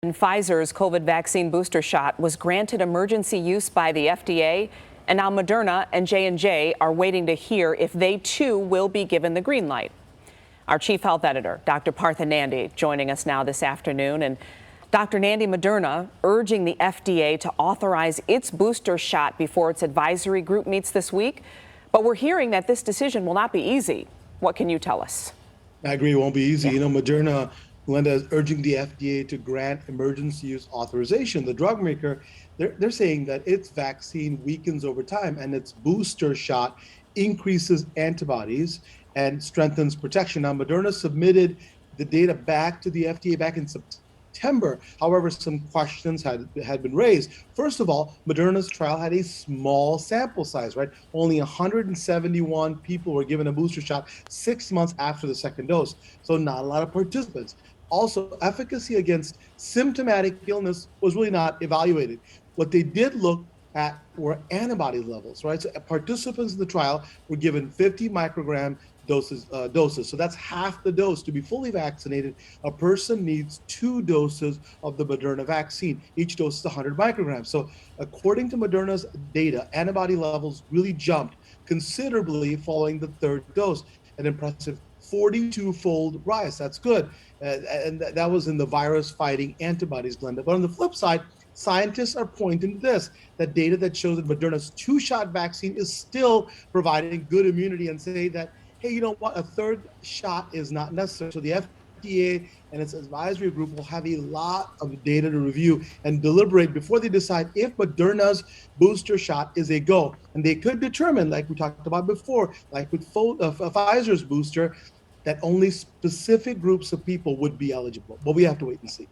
And Pfizer's COVID vaccine booster shot was granted emergency use by the FDA, and now Moderna and J&J are waiting to hear if they too will be given the green light. Our chief health editor, Dr. Partha Nandi, joining us now this afternoon. And Dr. Nandi, Moderna urging the FDA to authorize its booster shot before its advisory group meets this week. But we're hearing that this decision will not be easy. What can you tell us? I agree, it won't be easy. Yeah. Moderna, Linda, is urging the FDA to grant emergency use authorization. The drug maker, they're saying that its vaccine weakens over time and its booster shot increases antibodies and strengthens protection. Now, Moderna submitted the data back to the FDA back in September. However, some questions had been raised. First of all, Moderna's trial had a small sample size, right? Only 171 people were given a booster shot 6 months after the second dose. So not a lot of participants. Also, efficacy against symptomatic illness was really not evaluated. What they did look at were antibody levels, right? So participants in the trial were given 50 microgram doses. So that's half the dose. To be fully vaccinated, a person needs 2 doses of the Moderna vaccine. Each dose is 100 micrograms. So according to Moderna's data, antibody levels really jumped considerably following the third dose, an impressive 42-fold rise. That's good. And that was in the virus-fighting antibodies, Glenda. But on the flip side, scientists are pointing to this, that data that shows that Moderna's 2-shot vaccine is still providing good immunity, and say that, hey, you know what, a third shot is not necessary. So the FDA and its advisory group will have a lot of data to review and deliberate before they decide if Moderna's booster shot is a go. And they could determine, like we talked about before, like with Pfizer's booster, that only specific groups of people would be eligible. But we have to wait and see.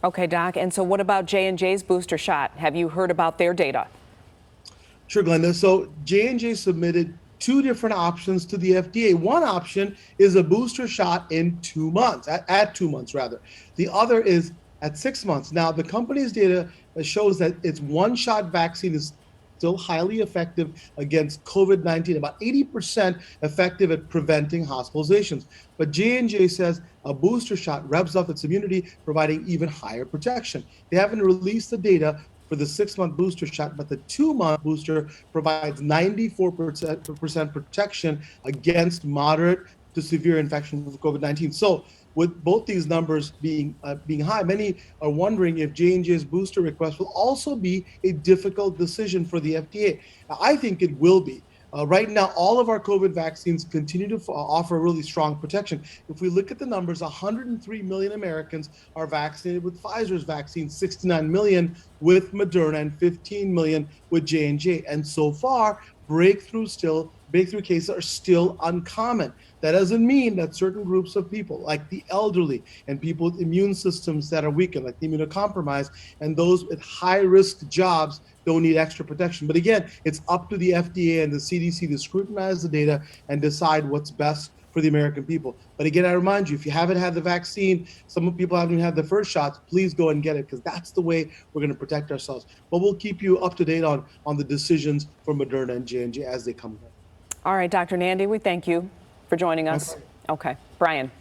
Okay, Doc. And so what about J&J's booster shot? Have you heard about their data? Sure, Glenda. So J&J submitted 2 different options to the FDA. One option is a booster shot in 2 months, at 2 months rather. The other is at 6 months. Now, the company's data shows that its 1-shot vaccine is still highly effective against COVID-19, about 80% effective at preventing hospitalizations. But J&J says a booster shot revs up its immunity, providing even higher protection. They haven't released the data for the 6-month booster shot, but the 2-month booster provides 94% protection against moderate to severe infection with COVID-19. So with both these numbers being high, many are wondering if J&J's booster request will also be a difficult decision for the FDA. Now, I think it will be. Right now, all of our COVID vaccines continue to offer really strong protection. If we look at the numbers, 103 million Americans are vaccinated with Pfizer's vaccine, 69 million with Moderna, and 15 million with J&J. And so far, breakthrough cases are still uncommon. That doesn't mean that certain groups of people, like the elderly and people with immune systems that are weakened, like the immunocompromised, and those with high-risk jobs don't need extra protection. But again, it's up to the FDA and the CDC to scrutinize the data and decide what's best for the American people. But again, I remind you, if you haven't had the vaccine, some people haven't even had the first shots, please go and get it, because that's the way we're going to protect ourselves. But we'll keep you up to date on the decisions for Moderna and J&J as they come. All right, Dr. Nandi, we thank you for joining us. Okay, Brian.